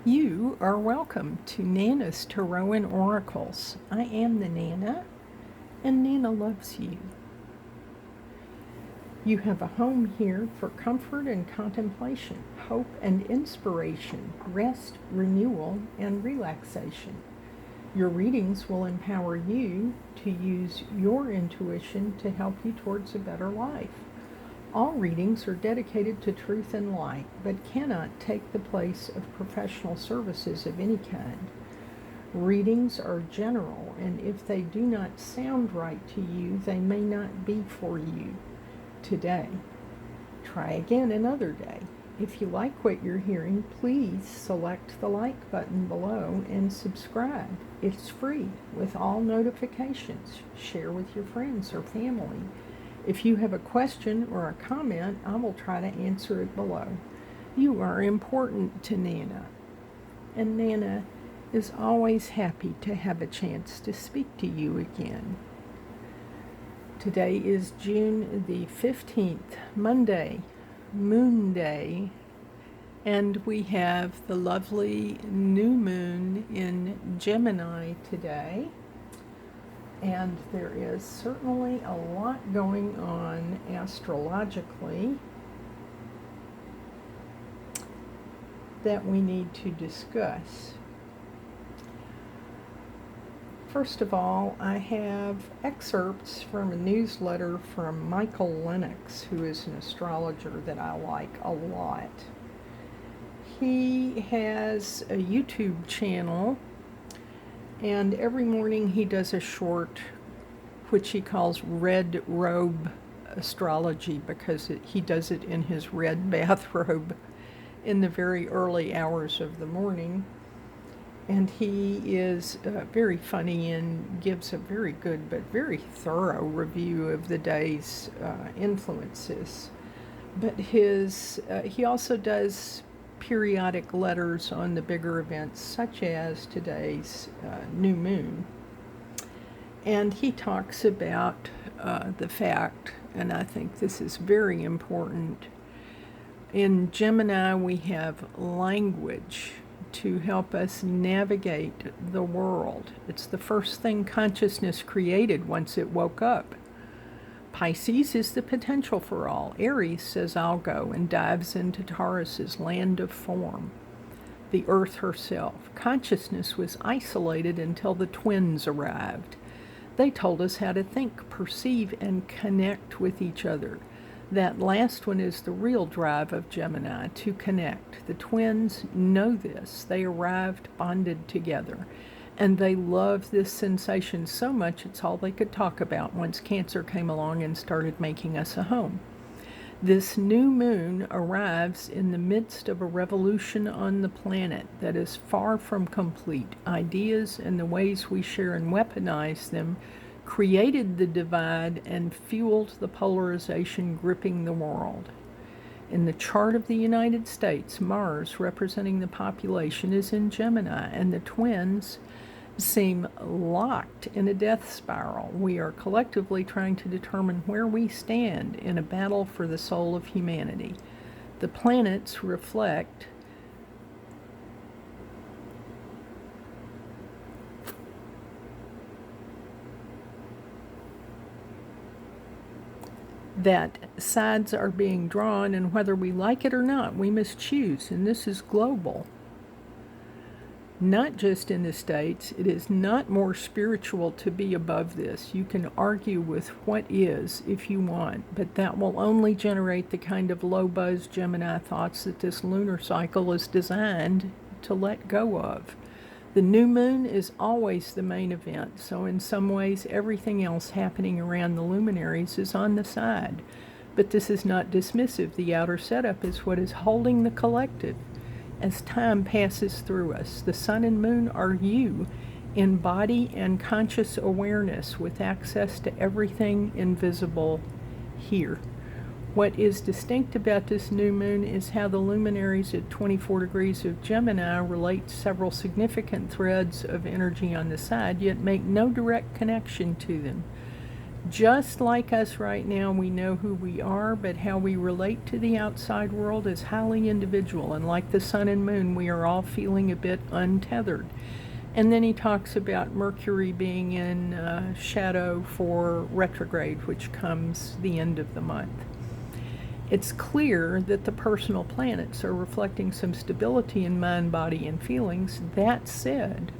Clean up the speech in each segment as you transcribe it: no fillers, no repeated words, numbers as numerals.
You are welcome to Nana's Tarot and Oracles. I am the Nana, and Nana loves you. You have a home here for comfort and contemplation, hope and inspiration, rest, renewal, and relaxation. Your readings will empower you to use your intuition to help you towards a better life. All readings are dedicated to truth and light, but cannot take the place of professional services of any kind. Readings are general, and if they do not sound right to you, they may not be for you today. Try again another day. If you like what you're hearing, please select the like button below and subscribe. It's free with all notifications. Share with your friends or family. If you have a question or a comment, I will try to answer it below. You are important to Nana, and Nana is always happy to have a chance to speak to you again. Today is June the 15th, Monday, Moon Day, and we have the lovely new moon in Gemini today. And there is certainly a lot going on astrologically that we need to discuss. First of all, I have excerpts from a newsletter from Michael Lennox, who is an astrologer that I like a lot. He has a YouTube channel, and every morning he does a short, which he calls red robe astrology, because he does it in his red bathrobe in the very early hours of the morning. And he is very funny and gives a very good but very thorough review of the day's influences. But he also does periodic letters on the bigger events, such as today's new moon. And he talks about the fact, and I think this is very important, in Gemini we have language to help us navigate the world. It's the first thing consciousness created once it woke up. Pisces is the potential for all. Aries says, I'll go, and dives into Taurus's land of form. The earth herself. Consciousness was isolated until the twins arrived. They told us how to think, perceive, and connect with each other. That last one is the real drive of Gemini, to connect. The twins know this. They arrived bonded together. And they love this sensation so much it's all they could talk about once Cancer came along and started making us a home. This new moon arrives in the midst of a revolution on the planet that is far from complete. Ideas and the ways we share and weaponize them created the divide and fueled the polarization gripping the world. In the chart of the United States, Mars, representing the population, is in Gemini, and the twins seem locked in a death spiral. We are collectively trying to determine where we stand in a battle for the soul of humanity. The planets reflect that sides are being drawn, and whether we like it or not, we must choose, and this is global. Not just in the States. It is not more spiritual to be above this. You can argue with what is if you want, but that will only generate the kind of low buzz Gemini thoughts that this lunar cycle is designed to let go of. The new moon is always the main event, so in some ways everything else happening around the luminaries is on the side. But this is not dismissive. The outer setup is what is holding the collective. As time passes through us, the sun and moon are you in body and conscious awareness with access to everything invisible here. What is distinct about this new moon is how the luminaries at 24 degrees of Gemini relate several significant threads of energy on the side, yet make no direct connection to them. Just like us right now, we know who we are, but how we relate to the outside world is highly individual. And like the sun and moon, we are all feeling a bit untethered. And then he talks about Mercury being in shadow for retrograde, which comes the end of the month. It's clear that the personal planets are reflecting some stability in mind, body, and feelings. That said,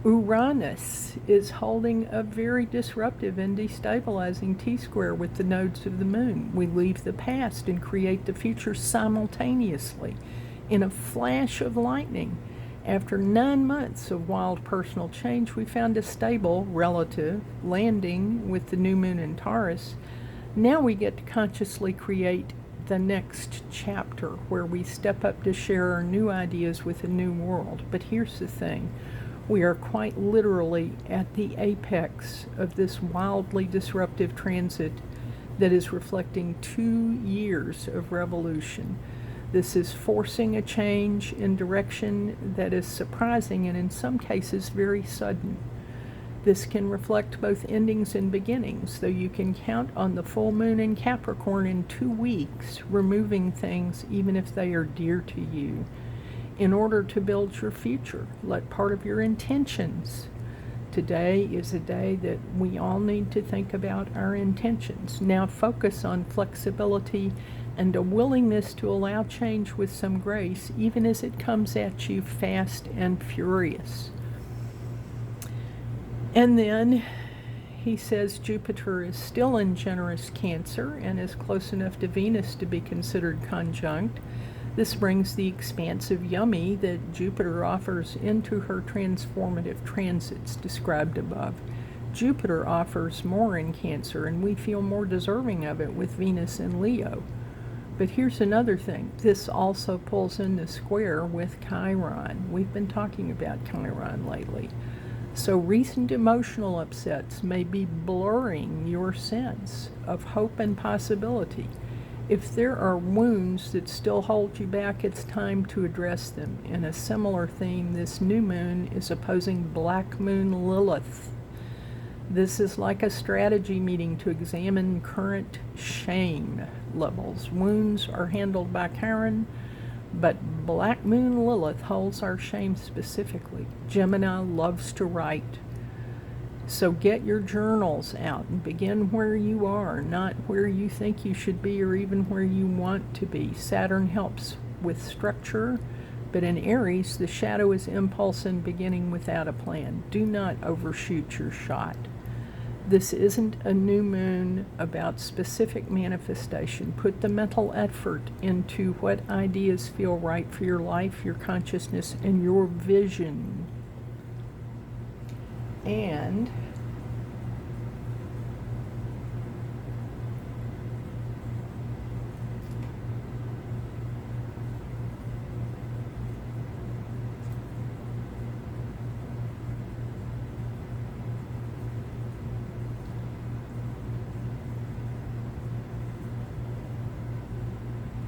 Uranus is holding a very disruptive and destabilizing T-square with the nodes of the moon. We leave the past and create the future simultaneously in a flash of lightning. After 9 months of wild personal change, we found a stable, relative landing with the new moon in Taurus. Now we get to consciously create the next chapter where we step up to share our new ideas with a new world. But here's the thing. We are quite literally at the apex of this wildly disruptive transit that is reflecting 2 years of revolution. This is forcing a change in direction that is surprising and in some cases very sudden. This can reflect both endings and beginnings, though you can count on the full moon in Capricorn in 2 weeks, removing things even if they are dear to you. In order to build your future, let part of your intentions. Today is a day that we all need to think about our intentions. Now focus on flexibility and a willingness to allow change with some grace, even as it comes at you fast and furious. And then he says Jupiter is still in generous Cancer and is close enough to Venus to be considered conjunct. This brings the expansive yummy that Jupiter offers into her transformative transits described above. Jupiter offers more in Cancer, and we feel more deserving of it with Venus in Leo. But here's another thing. This also pulls in the square with Chiron. We've been talking about Chiron lately. So recent emotional upsets may be blurring your sense of hope and possibility. If there are wounds that still hold you back, it's time to address them. In a similar theme, this new moon is opposing Black Moon Lilith. This is like a strategy meeting to examine current shame levels. Wounds are handled by Chiron, but Black Moon Lilith holds our shame specifically. Gemini loves to write. So get your journals out and begin where you are, not where you think you should be or even where you want to be. Saturn helps with structure, but in Aries, the shadow is impulse and beginning without a plan. Do not overshoot your shot. This isn't a new moon about specific manifestation. Put the mental effort into what ideas feel right for your life, your consciousness, and your vision. And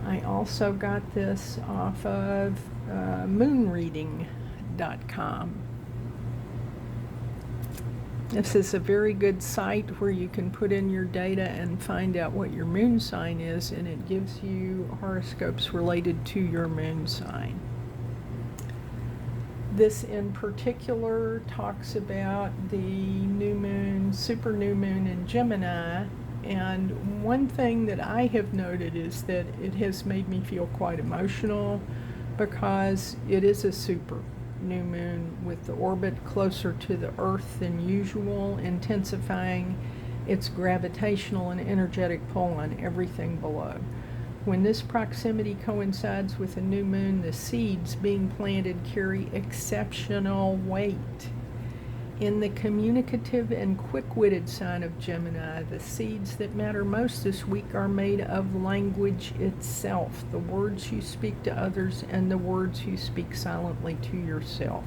I also got this off of moonreading.com. This is a very good site where you can put in your data and find out what your moon sign is, and it gives you horoscopes related to your moon sign. This in particular talks about the new moon, super new moon in Gemini, and one thing that I have noted is that it has made me feel quite emotional because it is a super new moon with the orbit closer to the Earth than usual, intensifying its gravitational and energetic pull on everything below. When this proximity coincides with a new moon, the seeds being planted carry exceptional weight. In the communicative and quick-witted sign of Gemini, the seeds that matter most this week are made of language itself, the words you speak to others and the words you speak silently to yourself.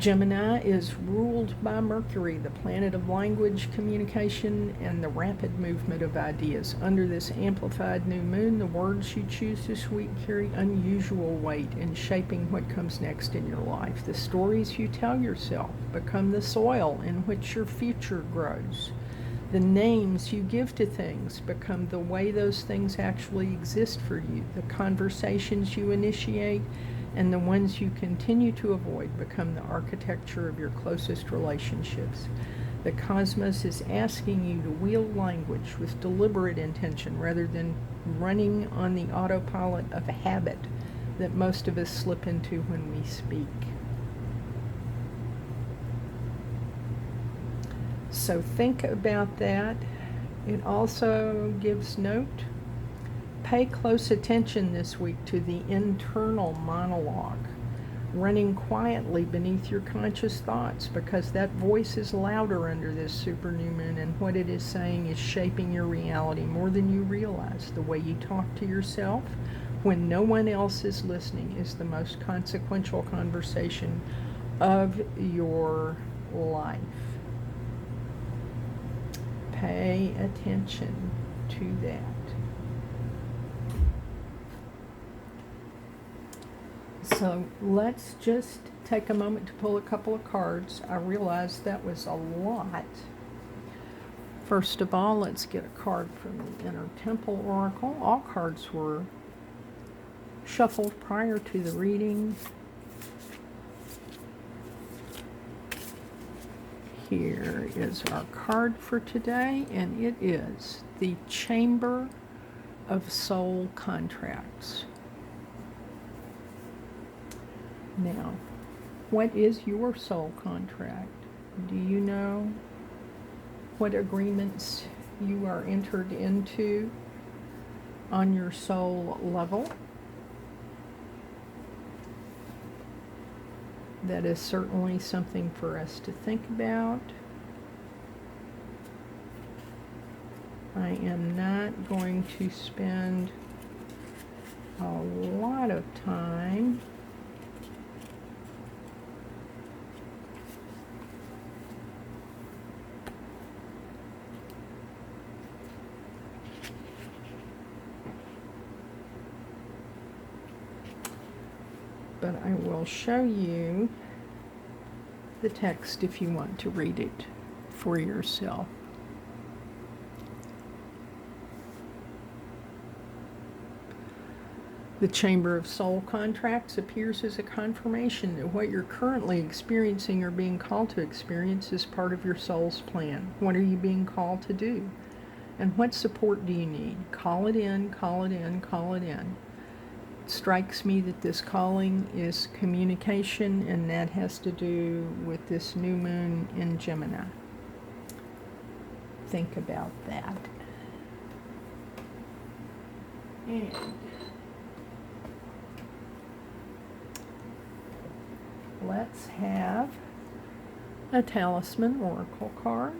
Gemini is ruled by Mercury, the planet of language, communication, and the rapid movement of ideas. Under this amplified new moon, the words you choose this week carry unusual weight in shaping what comes next in your life. The stories you tell yourself become the soil in which your future grows. The names you give to things become the way those things actually exist for you. The conversations you initiate and the ones you continue to avoid become the architecture of your closest relationships. The cosmos is asking you to wield language with deliberate intention rather than running on the autopilot of a habit that most of us slip into when we speak. So think about that. It also gives note. Pay close attention this week to the internal monologue running quietly beneath your conscious thoughts, because that voice is louder under this super new moon, and what it is saying is shaping your reality more than you realize. The way you talk to yourself when no one else is listening is the most consequential conversation of your life. Pay attention to that. So let's just take a moment to pull a couple of cards. I realize that was a lot. First of all, let's get a card from the Inner Temple Oracle. All cards were shuffled prior to the reading. Here is our card for today, and it is the Chamber of Soul Contracts. Now, what is your soul contract? Do you know what agreements you are entered into on your soul level? That is certainly something for us to think about. I am not going to spend a lot of time but I will show you the text if you want to read it for yourself. The Chamber of Soul Contracts appears as a confirmation that what you're currently experiencing or being called to experience is part of your soul's plan. What are you being called to do? And what support do you need? Call it in, call it in, call it in. It strikes me that this calling is communication, and that has to do with this new moon in Gemini. Think about that. And let's have a Talisman Oracle card.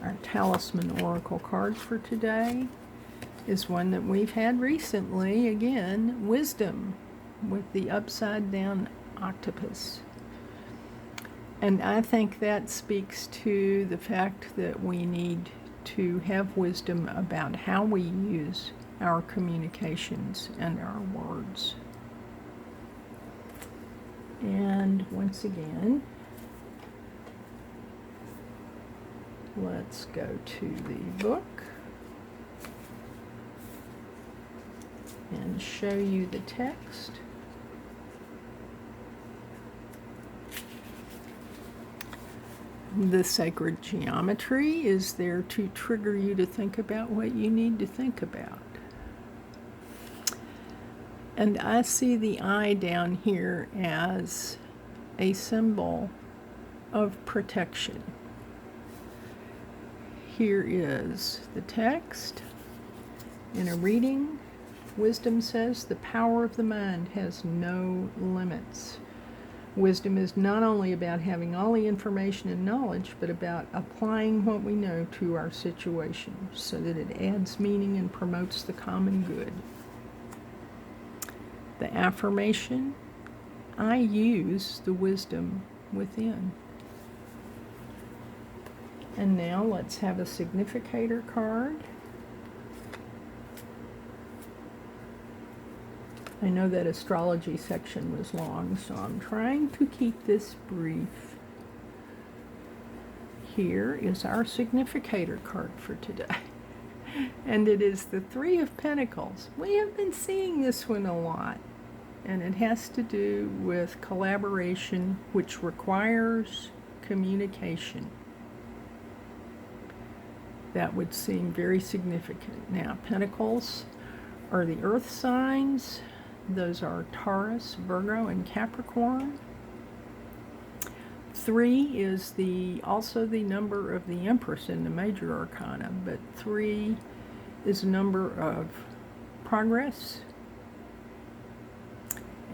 Our Talisman Oracle card for today is one that we've had recently. Again, Wisdom with the upside down octopus. And I think that speaks to the fact that we need to have wisdom about how we use our communications and our words. And once again, let's go to the book and show you the text. The sacred geometry is there to trigger you to think about what you need to think about. And I see the eye down here as a symbol of protection. Here is the text. In a reading, Wisdom says the power of the mind has no limits. Wisdom is not only about having all the information and knowledge, but about applying what we know to our situation so that it adds meaning and promotes the common good. The affirmation, I use the wisdom within. And now let's have a significator card. I know that astrology section was long, so I'm trying to keep this brief. Here is our significator card for today. And it is the Three of Pentacles. We have been seeing this one a lot. And it has to do with collaboration, which requires communication. That would seem very significant. Now, Pentacles are the earth signs. Those are Taurus, Virgo, and Capricorn. 3 is also the number of the Empress in the major arcana, but 3 is a number of progress.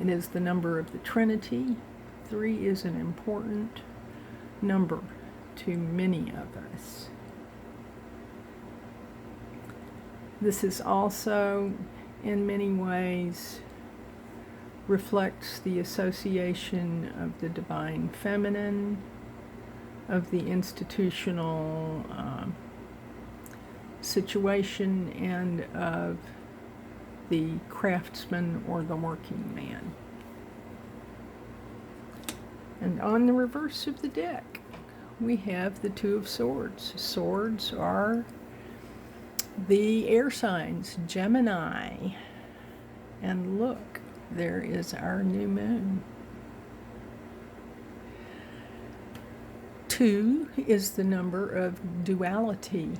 It is the number of the Trinity. 3 is an important number to many of us. This is also, in many ways, reflects the association of the divine feminine, of the institutional situation, and of the craftsman or the working man. And on the reverse of the deck, we have the Two of Swords. Swords are the air signs, Gemini. And look, there is our new moon. 2 is the number of duality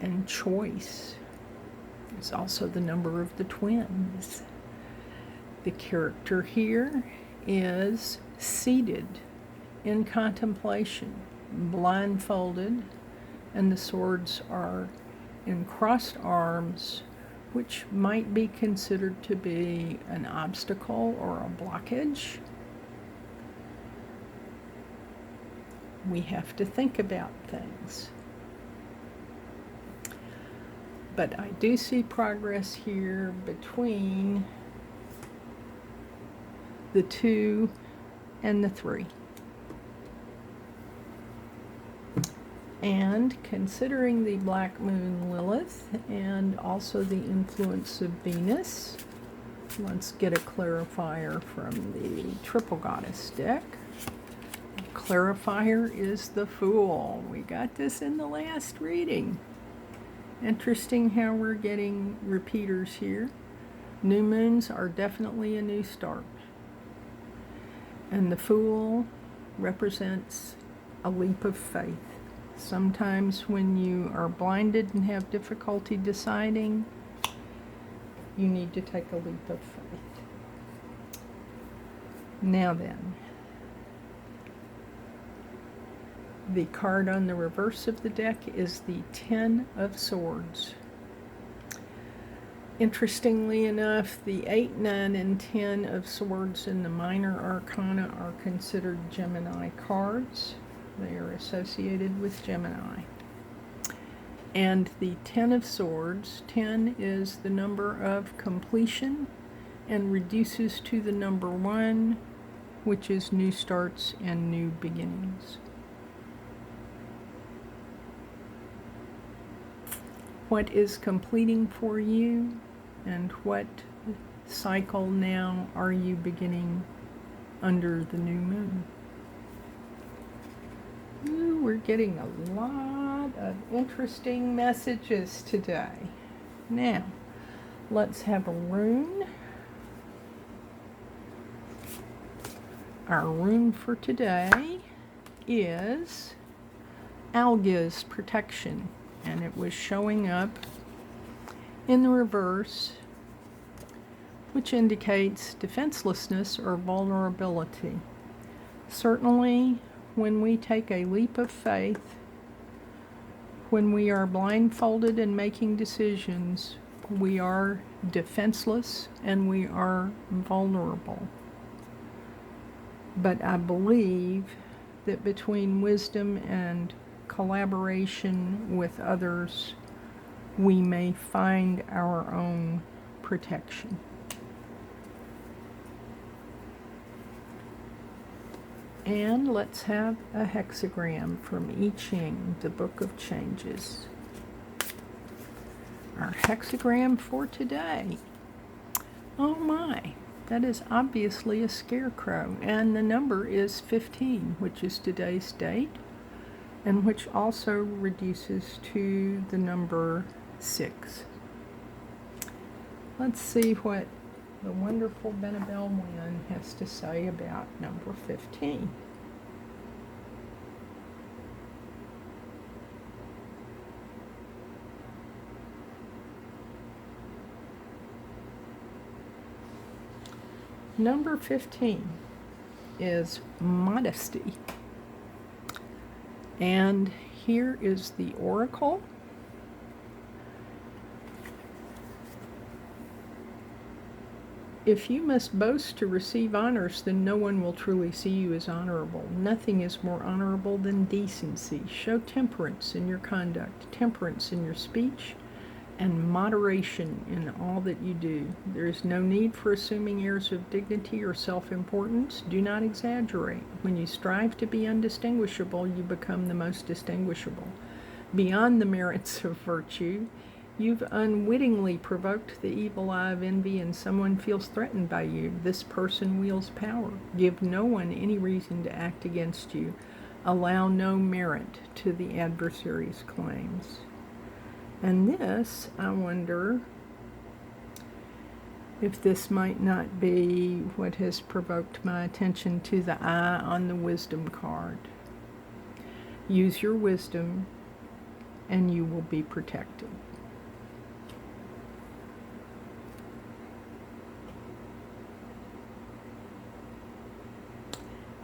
and choice. It's also the number of the twins. The character here is seated in contemplation, blindfolded, and the swords are in crossed arms, which might be considered to be an obstacle or a blockage. We have to think about things. But I do see progress here between the 2 and the 3. And considering the Black Moon Lilith and also the influence of Venus, let's get a clarifier from the Triple Goddess deck. The clarifier is the Fool. We got this in the last reading. Interesting how we're getting repeaters here. New moons are definitely a new start. And the Fool represents a leap of faith. Sometimes when you are blinded and have difficulty deciding, you need to take a leap of faith. Now then, the card on the reverse of the deck is the Ten of Swords. Interestingly enough, the 8, 9, and 10 of Swords in the minor arcana are considered Gemini cards. They are associated with Gemini. And the 10 of Swords, 10 is the number of completion and reduces to the number 1, which is new starts and new beginnings. What is completing for you, and what cycle now are you beginning under the new moon? Ooh, we're getting a lot of interesting messages today. Now, let's have a rune. Our rune for today is Alga's Protection, and it was showing up in the reverse, which indicates defenselessness or vulnerability. Certainly, when we take a leap of faith, when we are blindfolded and making decisions, we are defenseless and we are vulnerable. But I believe that between wisdom and collaboration with others, we may find our own protection. And let's have a hexagram from I Ching, the Book of Changes. Our hexagram for today. Oh my, that is obviously a scarecrow, and the number is 15, which is today's date, and which also reduces to the number 6. Let's see what the wonderful Benabel Wynn has to say about number 15. Number 15 is modesty. And here is the oracle. If you must boast to receive honors, then no one will truly see you as honorable. Nothing is more honorable than decency. Show temperance in your conduct, temperance in your speech, and moderation in all that you do. There is no need for assuming airs of dignity or self-importance. Do not exaggerate. When you strive to be undistinguishable, you become the most distinguishable. Beyond the merits of virtue, you've unwittingly provoked the evil eye of envy, and someone feels threatened by you. This person wields power. Give no one any reason to act against you. Allow no merit to the adversary's claims. And this, I wonder if this might not be what has provoked my attention to the eye on the wisdom card. Use your wisdom and you will be protected.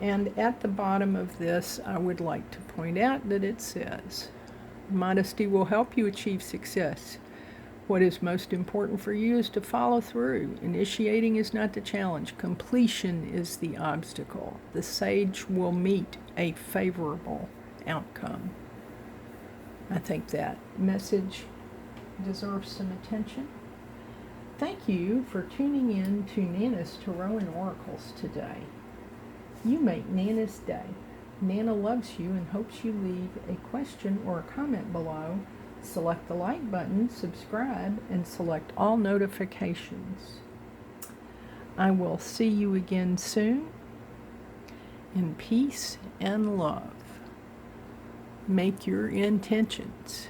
And at the bottom of this, I would like to point out that it says, modesty will help you achieve success. What is most important for you is to follow through. Initiating is not the challenge. Completion is the obstacle. The sage will meet a favorable outcome. I think that message deserves some attention. Thank you for tuning in to Nana's Tarot and Oracles today. You make Nana's day. Nana loves you and hopes you leave a question or a comment below. Select the like button, subscribe, and select all notifications. I will see you again soon in peace and love. Make your intentions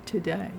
today.